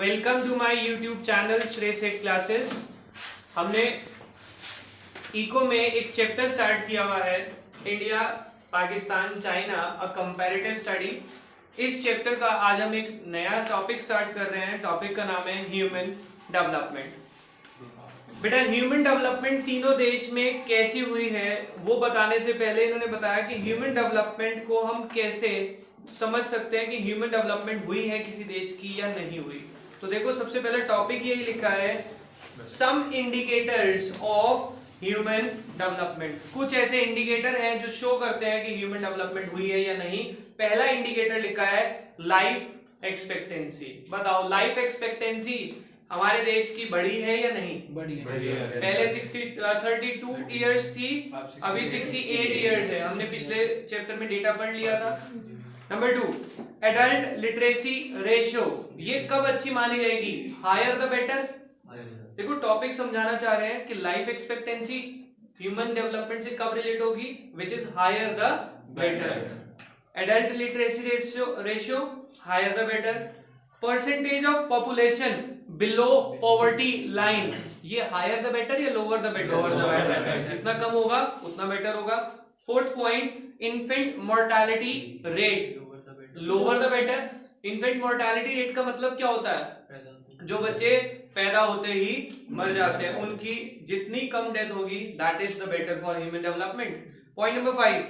Welcome to my YouTube channel Shrey Seth classes. हमने eco में एक चैप्टर स्टार्ट किया हुआ है, इंडिया पाकिस्तान चाइना अ कंपैरेटिव स्टडी। इस चैप्टर का आज हम एक नया टॉपिक स्टार्ट कर रहे हैं। टॉपिक का नाम है ह्यूमन डेवलपमेंट। बेटा ह्यूमन डेवलपमेंट तीनों देश में कैसी हुई है वो बताने से पहले इन्होंने बताया कि ह्यूमन डेवलपमेंट को हम कैसे समझ सकते हैं कि ह्यूमन डेवलपमेंट हुई है किसी देश की या नहीं हुई। तो देखो सबसे पहले टॉपिक यही लिखा है, सम इंडिकेटर्स ऑफ ह्यूमन डेवलपमेंट। कुछ ऐसे इंडिकेटर हैं जो शो करते हैं कि ह्यूमन डेवलपमेंट हुई है या नहीं। पहला इंडिकेटर लिखा है लाइफ एक्सपेक्टेंसी। बताओ लाइफ एक्सपेक्टेंसी हमारे देश की बढ़ी है या नहीं? बढ़ी है। पहले 32 इयर्स थी, अभी 68 इयर्स है। हमने पिछले चैप्टर में डेटा पढ़ लिया था। नंबर 2, एडल्ट लिटरेसी रेशियो, ये कब अच्छी मानी जाएगी? Higher the better. देखो टॉपिक समझाना चाह रहे हैं कि लाइफ एक्सपेक्टेंसी ह्यूमन डेवलपमेंट से कब रिलेट होगी, which is higher the better. Adult literacy ratio higher the better. Percentage of population below poverty line, ये हायर द बेटर या lower the better? Lower the better. जितना कम होगा उतना better होगा। Fourth point, infant mortality rate, lower the better. Infant mortality rate का मतलब क्या होता है? जो बच्चे पैदा होते ही मर जाते हैं, उनकी जितनी कम डेथ होगी that is the better for human development. Point number 5,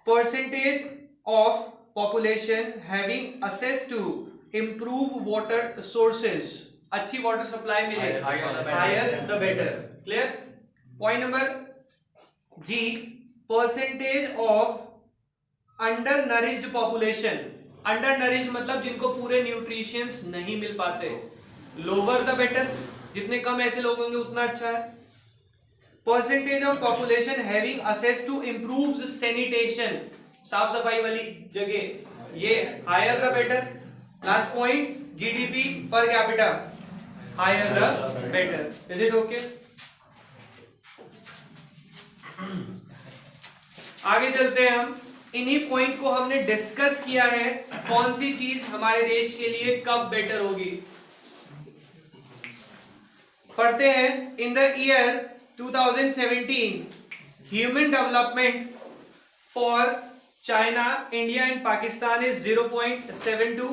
percentage of population having access to improve water sources, अच्छी वाटर सप्लाई मिले, higher the better. Clear? Point number G, percentage of undernourished population. Undernourished मतलब जिनको पूरे nutritions नहीं मिल पाते, lower the better. जितने कम ऐसे लोग होंगे उतना अच्छा है। Percentage of population having access to improve sanitation, साफ सफाई वाली जगह, ये higher the better. Last point, GDP per capita, higher the better. Is it okay? आगे चलते हैं हम। इन्हीं पॉइंट को हमने डिस्कस किया है, कौन सी चीज हमारे देश के लिए कब बेटर होगी। पढ़ते हैं। In the year 2017 human development for China, India and Pakistan is 0.72।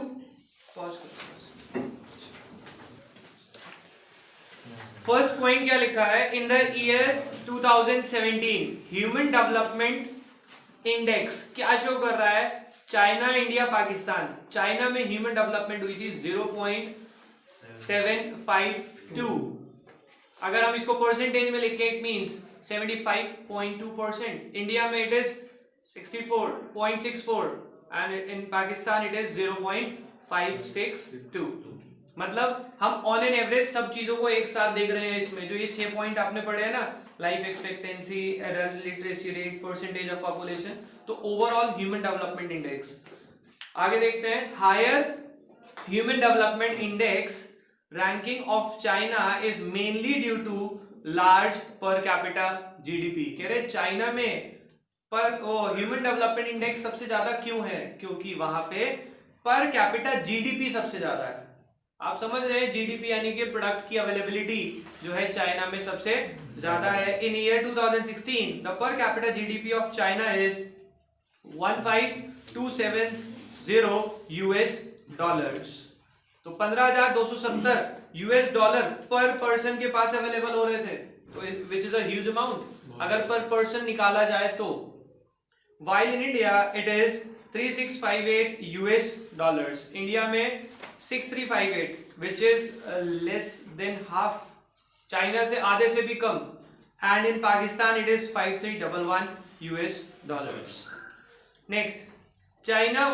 First point क्या लिखा है? In the year 2017 human development index क्या शो कर रहा है? China, India, Pakistan. चाइना में ह्यूमन डेवलपमेंट हुई थी 0.752। अगर हम इसको परसेंटेज में लिखें इट मींस 75.2%। इंडिया में it is 64.64 and in Pakistan it is 0.562। मतलब हम ऑन एन एवरेज सब चीजों को एक साथ देख रहे हैं इसमें। जो ये 6 पॉइंट आपने पढ़े हैं ना, life expectancy, adult literacy rate, percentage of population, तो ओवरऑल ह्यूमन डेवलपमेंट इंडेक्स। आगे देखते हैं। Higher human development index ranking of China is mainly due to large per capita GDP. कह रहे चाइना में पर ह्यूमन डेवलपमेंट इंडेक्स सबसे ज्यादा क्यों है? क्योंकि वहां पे पर कैपिटा जीडीपी सबसे ज्यादा है। आप समझ रहे हैं, जीडीपी यानी कि प्रोडक्ट की अवेलेबिलिटी जो है चाइना में सबसे ज्यादा है। In year 2016 the per capita GDP of China is 15,270 US dollars. तो 15,270 यूएस डॉलर पर पर्सन के पास अवेलेबल हो रहे थे, तो which is a huge amount अगर पर पर्सन निकाला जाए तो। While in India it is 3658 US dollars. India में 6358 which is less than half, China से आधे से भी कम। And in Pakistan it is 5311 US dollars. Next, China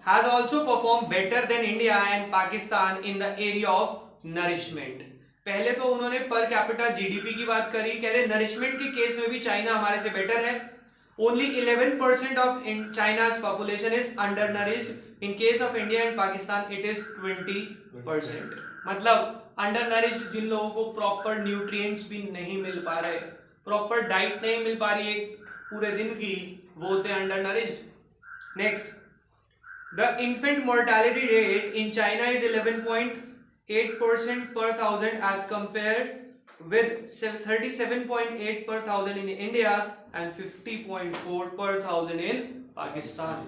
has also performed better than India and Pakistan in the area of nourishment। पहले तो उन्होंने पर कैपिटा जीडीपी की बात करी, कह रहे नरिशमेंट के केस में भी चाइना हमारे से बेटर है। Only 11% of China's population is undernourished. In case of India and Pakistan, it is 20%। मतलब undernourished जिन लोगों को प्रॉपर न्यूट्रिएंट्स भी नहीं मिल पा रहे, प्रॉपर डाइट नहीं मिल पा रही है पूरे दिन की, वो होते हैं undernourished। Next, The infant mortality rate in China is 11.8% per thousand as compared with 37.8 per thousand in India and 50.4 per thousand in Pakistan.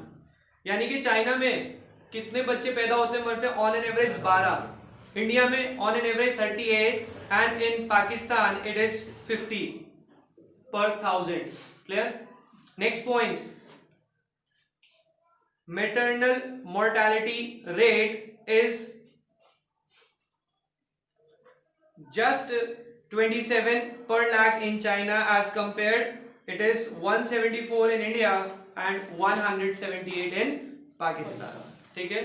यानी कि चाइना में कितने बच्चे पैदा होते मरते ऑन एन एवरेज 12, इंडिया में on an average 38 and in Pakistan it is 50 per thousand. Clear? Next point. Maternal mortality rate is just 27 per lakh in China as compared it is 174 in India and 178 in Pakistan. ठीक है,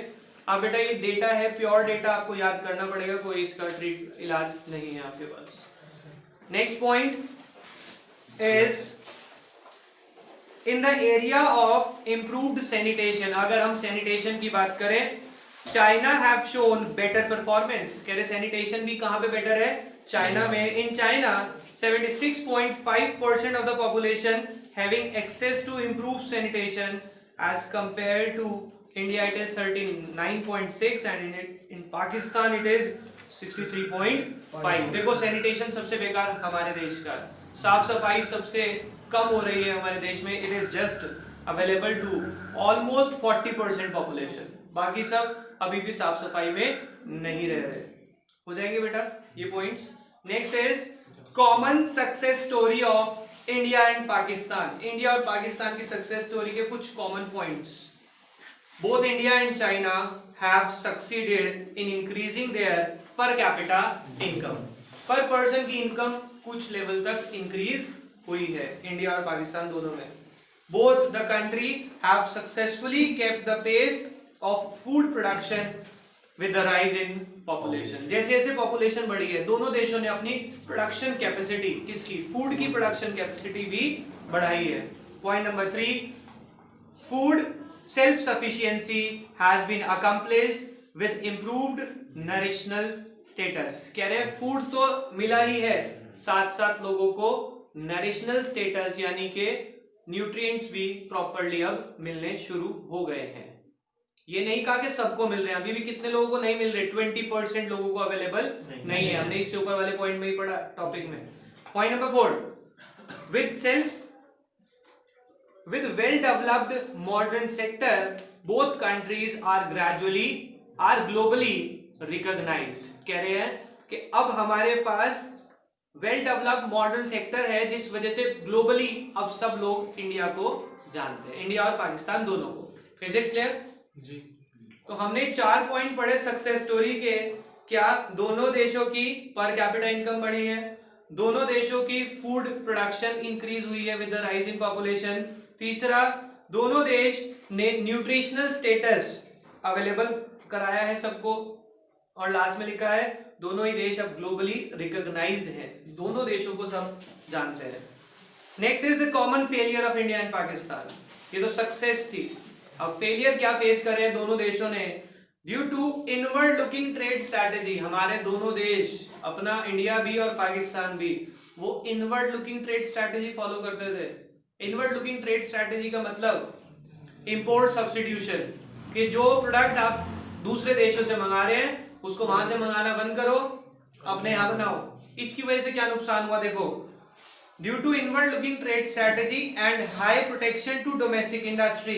अब बेटा ये data है, pure data आपको याद करना पड़ेगा, कोई इसका ट्रीट इलाज नहीं है आपके पास. Next point is in the area of improved sanitation. अगर हम sanitation की बात करें, China have shown better performance. कह रहे sanitation भी कहाँ पे better है? चाइना में. In China 76.5% of the population having access to improved sanitation as compared to India it is 39.6 and in Pakistan it is 63.5. देखो sanitation सबसे बेकार हमारे देश का, साफ सफाई सबसे कम हो रही है हमारे देश में. It is just available to almost 40% population. बाकी सब अभी भी साफ सफाई में नहीं रह रहे. हो जाएंगे बेटा ये points. Next is common success story of India and Pakistan. India और पाकिस्तान की सक्सेस स्टोरी के कुछ common points. Both India and China have succeeded in increasing their per capita income. Per person की इनकम कुछ लेवल तक इंक्रीज हुई है India और पाकिस्तान दोनों में. Both the country have successfully kept the pace of food production with the rise in population. जैसे जैसे पॉपुलेशन बढ़ी है दोनों देशों ने अपनी प्रोडक्शन कैपेसिटी, किसकी, फूड की प्रोडक्शन कैपेसिटी भी बढ़ाई है. Point number 3, food self sufficiency has been accomplished with improved nutritional status. कह रहे फूड तो मिला ही है, साथ साथ लोगों को नरिशनल स्टेटस यानी कि न्यूट्रिएंट्स भी प्रॉपर्ली अब मिलने शुरू हो गए हैं. ये नहीं कहा कि सबको मिल रहे हैं, अभी भी कितने लोगों को नहीं मिल रहे, 20% लोगों को अवेलेबल नहीं है. हमने इससे ऊपर वाले पॉइंट में ही पढ़ा टॉपिक में. Point number 4, with well developed modern sector both countries are globally recognized. कह रहे हैं कि अब हमारे पास वेल डेवलप्ड मॉडर्न सेक्टर है जिस वजह से ग्लोबली अब सब लोग इंडिया को जानते हैं, इंडिया और पाकिस्तान दोनों को. इज इट क्लियर जी? तो हमने 4 पॉइंट पढ़े सक्सेस स्टोरी के. क्या दोनों देशों की पर कैपिटा इनकम बढ़ी है, दोनों देशों की फूड प्रोडक्शन इंक्रीज हुई है with the rise in population. तीसरा, दोनों देश ने न्यूट्रिशनल स्टेटस अवेलेबल कराया है सबको. और लास्ट में लिखा है दोनों ही देश अब ग्लोबली रिकॉग्नाइज्ड हैं, दोनों देशों को सब जानते हैं. Next is the common failure of India and Pakistan. ये तो सक्सेस थी, अब फेलियर क्या फेस कर रहे हैं दोनों देशों ने. Due to inward looking trade strategy. हमारे दोनों देश, अपना इंडिया भी और पाकिस्तान भी, वो inward looking trade strategy follow करते थे. इनवर्ड लुकिंग ट्रेड स्ट्रैटेजी का मतलब इंपोर्ट सब्स्टिट्यूशन, कि जो प्रोडक्ट आप दूसरे देशों से मंगा रहे हैं उसको वहां से मंगाना बंद करो, अपने यहां बनाओ. इसकी वजह से क्या नुकसान हुआ देखो. Due to inward looking trade strategy and high protection to domestic industry,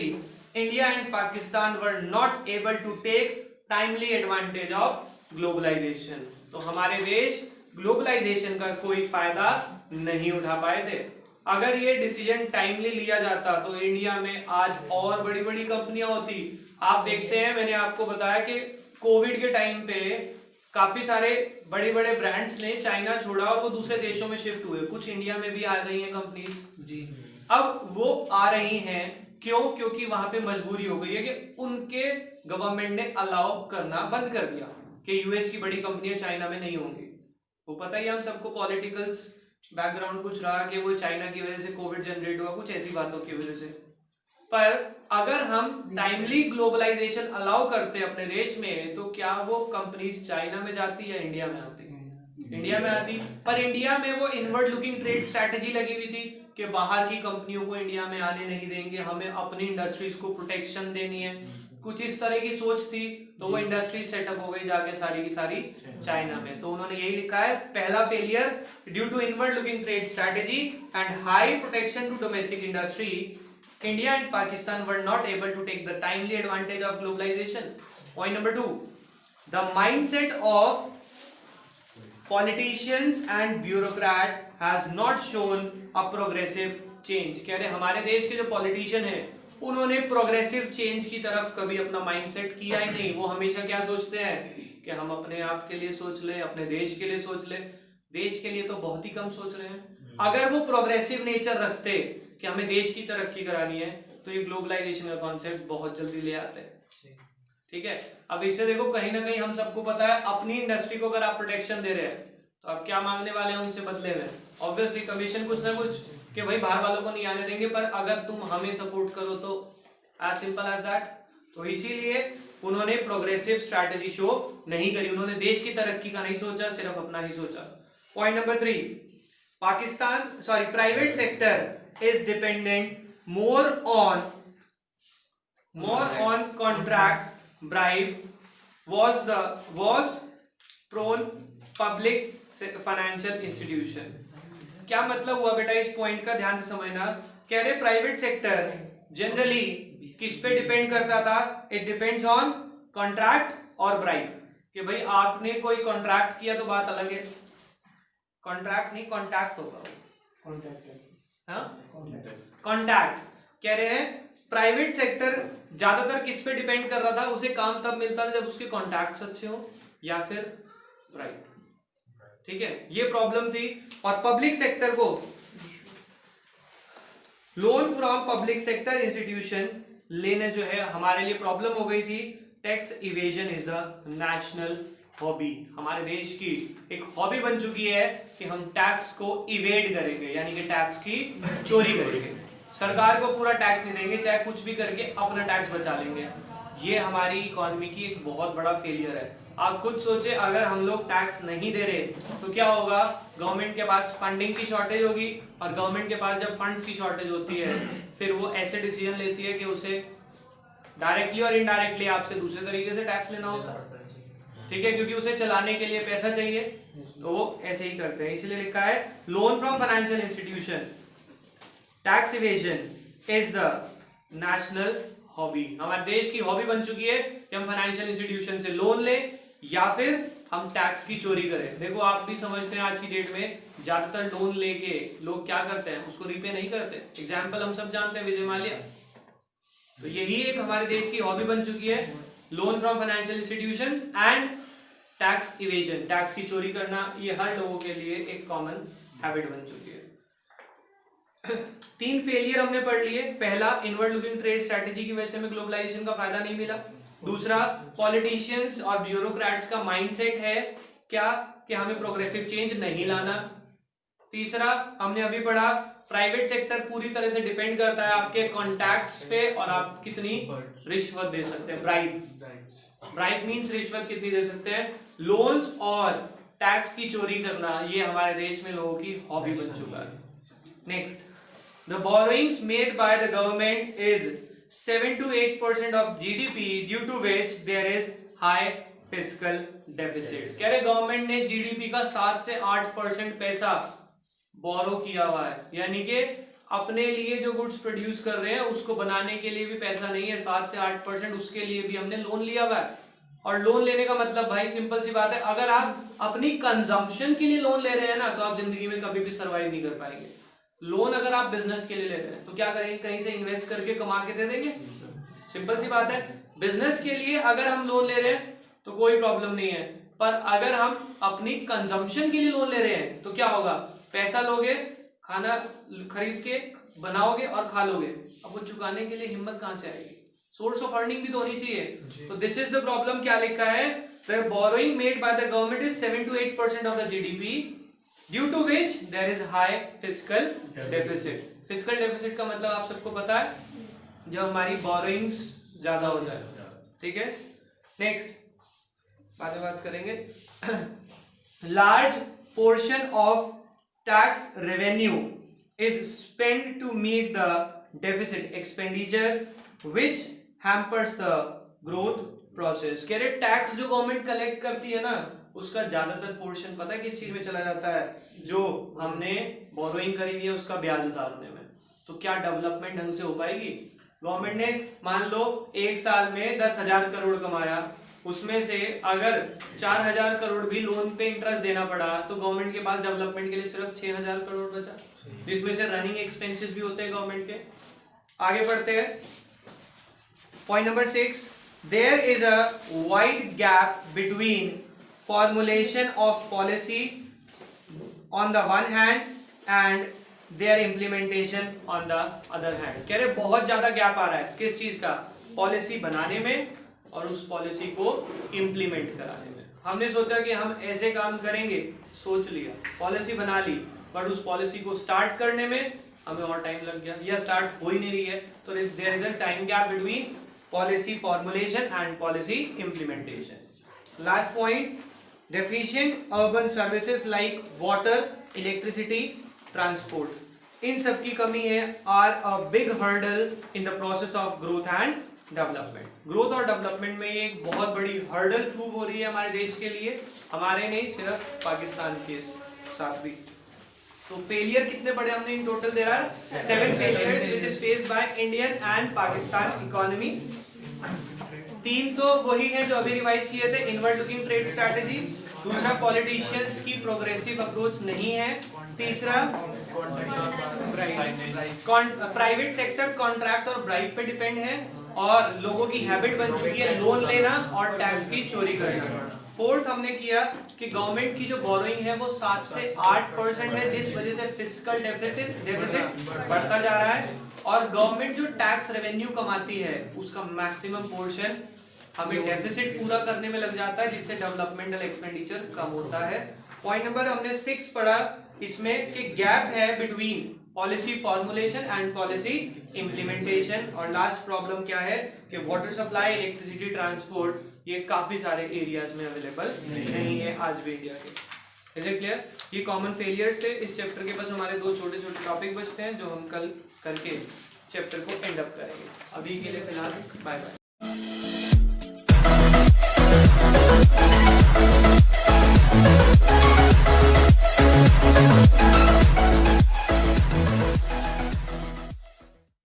India and Pakistan were not able to take timely advantage of globalisation. तो हमारे देश ग्लोबलाइजेशन का कोई फायदा नहीं उठा पाए थे. अगर ये डिसीजन टाइमली लिया जाता तो इंडिया में आज और बड़ी बड़ी कंपनियां होती. आप देखते हैं, मैंने आपको बताया कि कोविड के टाइम पे काफी सारे बड़े बड़े ब्रांड्स ने चाइना छोड़ा और वो दूसरे देशों में शिफ्ट हुए. कुछ इंडिया में भी आ गई हैं कंपनीज जी. अब वो आ रही हैं क्यों? क्योंकि वहां पे मजबूरी हो गई है कि उनके गवर्नमेंट ने अलाउ करना बंद कर दिया कि यूएस की बड़ी कंपनियां चाइना में नहीं होंगी. वो पता ही हम सबको पॉलिटिकल्स बैकग्राउंड कुछ रहा कि वो चाइना की वजह से कोविड जनरेट हुआ, कुछ ऐसी बातों की वजह से. पर अगर हम टाइमली ग्लोबलाइजेशन अलाउ करते अपने देश में तो क्या वो कंपनीज चाइना में जाती या इंडिया में आती? इंडिया में आती. पर इंडिया में वो इनवर्ड लुकिंग ट्रेड स्ट्रैटेजी लगी हुई थी कि बाहर की कंपनियों को इंडिया में आने नहीं देंगे, हमें अपनी इंडस्ट्रीज को प्रोटेक्शन देनी है. कुछ इस तरह की सोच थी, तो वो इंडस्ट्री सेटअप हो गई जाके सारी की सारी चाइना में। तो उन्होंने यही लिखा है, पहला failure due to inward looking trade strategy and high protection to domestic industry, India and Pakistan were not able to take the timely advantage of globalization. Point number 2, the mindset of politicians and bureaucrat has not shown a progressive change. कह रहे हमारे देश के जो politician हैं उन्होंने progressive change की तरफ कभी अपना माइंडसेट किया ही नहीं। वो हमेशा क्या सोचते हैं कि हम अपने आप के लिए सोच ले, अपने देश के लिए सोच ले। देश के लिए तो बहुत ही कम सोच रहे हैं। अगर वो प्रोग्रेसिव नेचर रखते कि हमें देश की तरक्की करानी है, तो ये ग्लोबलाइजेशन का कॉन्सेप्ट बहुत जल्दी ले आते हैं। ठीक है, अब इससे देखो कहीं ना कहीं हम सबको पता है, अपनी इंडस्ट्री को अगर आप प्रोटेक्शन दे रहे हैं तो आप क्या मांगने वाले हैं उनसे बदले में? ऑब्वियसली कमीशन कुछ ना कुछ, कि भाई बाहर वालों को नहीं आने देंगे, पर अगर तुम हमें सपोर्ट करो तो एज सिंपल एज दैट। तो इसीलिए उन्होंने प्रोग्रेसिव स्ट्रैटेजी शो नहीं करी, उन्होंने देश की तरक्की का नहीं सोचा, सिर्फ अपना ही सोचा। Point number 3, private sector is dependent more on contract, bribe, was prone public financial institution। क्या मतलब हुआ बेटा, इस पॉइंट का ध्यान से समझना। कह रहे प्राइवेट सेक्टर जनरली किस पे डिपेंड करता था? इट डिपेंड्स ऑन कॉन्ट्रैक्ट और ब्राइब, कि भाई आपने कोई कॉन्ट्रैक्ट किया तो बात अलग है, कॉन्ट्रैक्ट नहीं कॉन्टैक्ट होगा, कॉन्टैक्ट। कह रहे हैं प्राइवेट सेक्टर ज्यादातर किस पे डिपेंड कर रहा था? उसे काम तब मिलता था जब उसके कॉन्टैक्ट्स अच्छे हो या फिर राइट। ठीक है, ये प्रॉब्लम थी। और पब्लिक सेक्टर को loan from public sector institution लेने जो है हमारे लिए प्रॉब्लम हो गई थी। Tax evasion is a national hobby, हमारे देश की एक हॉबी बन चुकी है कि हम टैक्स को इवेड करेंगे, यानी कि टैक्स की चोरी करेंगे। सरकार को पूरा टैक्स नहीं देंगे, चाहे कुछ भी करके अपना टैक्स बचा लेंगे। ये हमारी इकोनॉमी की एक बहुत बड़ा फेलियर है। आप खुद सोचे, अगर हम लोग टैक्स नहीं दे रहे तो क्या होगा? गवर्नमेंट के पास फंडिंग की शॉर्टेज होगी, और गवर्नमेंट के पास जब फंड्स की शॉर्टेज होती है फिर वो ऐसे डिसीजन लेती है कि उसे डायरेक्टली और इनडायरेक्टली आपसे दूसरे तरीके से टैक्स लेना होता है। ठीक है, क्योंकि उसे चलाने के लिए पैसा चाहिए, तो वो ऐसे ही करते हैं। इसीलिए लिखा है loan from financial institution, tax evasion is the national hobby. हमारे देश की हॉबी बन चुकी है कि हम फाइनेंशियल इंस्टीट्यूशन से लोन लें या फिर हम टैक्स की चोरी करें। देखो आप भी समझते हैं आज की डेट में ज्यादातर लोन लेके लोग क्या करते हैं, उसको रीपे नहीं करते। एग्जाम्पल हम सब जानते हैं, विजय माल्या। तो यही एक हमारे देश की हॉबी बन चुकी है, loan from financial institutions and tax evasion, tax की चोरी करना। ये हर लोगों के लिए एक कॉमन हैबिट बन चुकी है। 3 फेलियर हमने पढ़ लिए। पहला, इनवर्ड लुकिंग ट्रेड स्ट्रेटेजी की वजह से हमें ग्लोबलाइजेशन का फायदा नहीं मिला। दूसरा, पॉलिटिशियंस और ब्यूरोक्रेट्स का माइंडसेट है क्या कि हमें प्रोग्रेसिव चेंज नहीं लाना। तीसरा, हमने अभी पढ़ा प्राइवेट सेक्टर पूरी तरह से डिपेंड करता है आपके कॉन्टैक्ट्स पे और आप कितनी रिश्वत दे सकते हैं। ब्राइब मींस रिश्वत कितनी दे सकते हैं। लोन्स और टैक्स की चोरी करना ये हमारे देश में लोगों की हॉबी बन चुका है। Next, the borrowings made by the government is 7 to 8% of GDP, due to which there is high fiscal deficit। कह रहे गवर्नमेंट ने जीडीपी का 7 से 8% पैसा बोरो किया हुआ है, यानी कि अपने लिए जो गुड्स प्रोड्यूस कर रहे हैं उसको बनाने के लिए भी पैसा नहीं है। 7 से 8% उसके लिए भी हमने लोन लिया हुआ है। और लोन लेने का मतलब भाई सिंपल सी बात है, अगर आप अपनी कंजम्पशन के लिए लोन ले रहे हैं ना, तो आप जिंदगी में कभी भी सर्वाइव नहीं कर पाएंगे। लोन अगर आप बिजनेस के लिए ले रहे हैं तो क्या करेंगे, कहीं से इन्वेस्ट करके कमा के दे देंगे। सिंपल सी बात है। बिजनेस के लिए अगर हम लोन ले रहे हैं तो कोई प्रॉब्लम नहीं है, पर अगर हम अपनी कंजम्पशन के लिए लोन ले रहे हैं तो क्या होगा, पैसा लोगे, खाना खरीद के बनाओगे और खा लोगे, अब वो चुकाने के लिए हिम्मत कहां से आएगी? सोर्स ऑफ अर्निंग भी तो होनी चाहिए। तो दिस इज द प्रॉब्लम। क्या लिखा है, the borrowing made by the government is 7 to 8% of the GDP, due to which there is high fiscal deficit. Fiscal deficit का मतलब आप सबको पता है, जब हमारी बोरोइंग्स ज्यादा हो जाए। ठीक है, नेक्स्ट बाद में बात करेंगे। Large portion of tax revenue is spend to meet the deficit expenditure which hampers the growth process. कह रहे टैक्स जो गवर्नमेंट कलेक्ट करती है ना, उसका ज्यादातर पोर्शन पता है किस चीज में चला जाता है? जो हमने बोरोइंग करी हुई है उसका ब्याज उतारने में। तो क्या डेवलपमेंट ढंग से हो पाएगी? गवर्नमेंट ने मान लो एक साल में 10,000 करोड़ कमाया, उसमें से अगर 4,000 करोड़ भी लोन पे इंटरेस्ट देना पड़ा तो गवर्नमेंट के पास डेवलपमेंट के लिए सिर्फ 6,000 करोड़ बचा, जिसमें से रनिंग एक्सपेंसेस भी होते हैं गवर्नमेंट के। आगे बढ़ते हैं, point number 6, there is a wide gap between formulation of policy on the one hand and their implementation on the other hand. कह रहे बहुत ज्यादा गैप आ रहा है किस चीज का? पॉलिसी बनाने में और उस पॉलिसी को इम्प्लीमेंट कराने में। हमने सोचा कि हम ऐसे काम करेंगे, सोच लिया, पॉलिसी बना ली, बट उस पॉलिसी को स्टार्ट करने में हमें और टाइम लग गया या स्टार्ट हो ही नहीं रही है। तो there is a time gap between policy formulation and policy implementation. Last point, deficient urban services like water, electricity, transport, इन सब की कमी है are a big hurdle in the process of growth and development. Growth और development में ये एक बहुत बड़ी हर्डल प्रूव हो रही है हमारे देश के लिए, हमारे नहीं सिर्फ पाकिस्तान के साथ भी। तो फेलियर कितने बड़े हमने in total there are 7 failures which is faced by Indian and Pakistan economy. 3 तो वही है जो अभी रिवाइज किए थे, इनवर्ड लुकिंग ट्रेड स्ट्रेटजी, दूसरा पॉलिटिशियंस की प्रोग्रेसिव अप्रोच नहीं है, तीसरा प्राइवेट सेक्टर कॉन्ट्रैक्ट और ब्राइब पे डिपेंड है, और लोगों की हैबिट बन चुकी है लोन लेना और टैक्स की चोरी करना। फोर्थ हमने किया कि गवर्नमेंट की जो बोरोइंग है वो 7 से 8% है, जिस वजह से फिस्कल डेफिसिट बढ़ता जा रहा है, और गवर्नमेंट जो टैक्स रेवेन्यू कमाती है उसका मैक्सिमम पोर्शन हमें डेफिसिट पूरा करने में लग जाता है, जिससे डेवलपमेंटल एक्सपेंडिचर कम होता है। पॉइंट नंबर हमने 6 पढ़ा इसमें कि गैप है between policy formulation and policy implementation. और लास्ट प्रॉब्लम क्या है कि वाटर सप्लाई, इलेक्ट्रिसिटी, ट्रांसपोर्ट, ये काफी सारे एरियाज में अवेलेबल नहीं है आज भी इंडिया के। Is it clear? ये कॉमन फेलियर्स थे इस चैप्टर के। बस हमारे 2 छोटे छोटे टॉपिक बचते हैं जो हम कल करके चैप्टर को एंड अप करेंगे। अभी के लिए फिलहाल बाय बाय।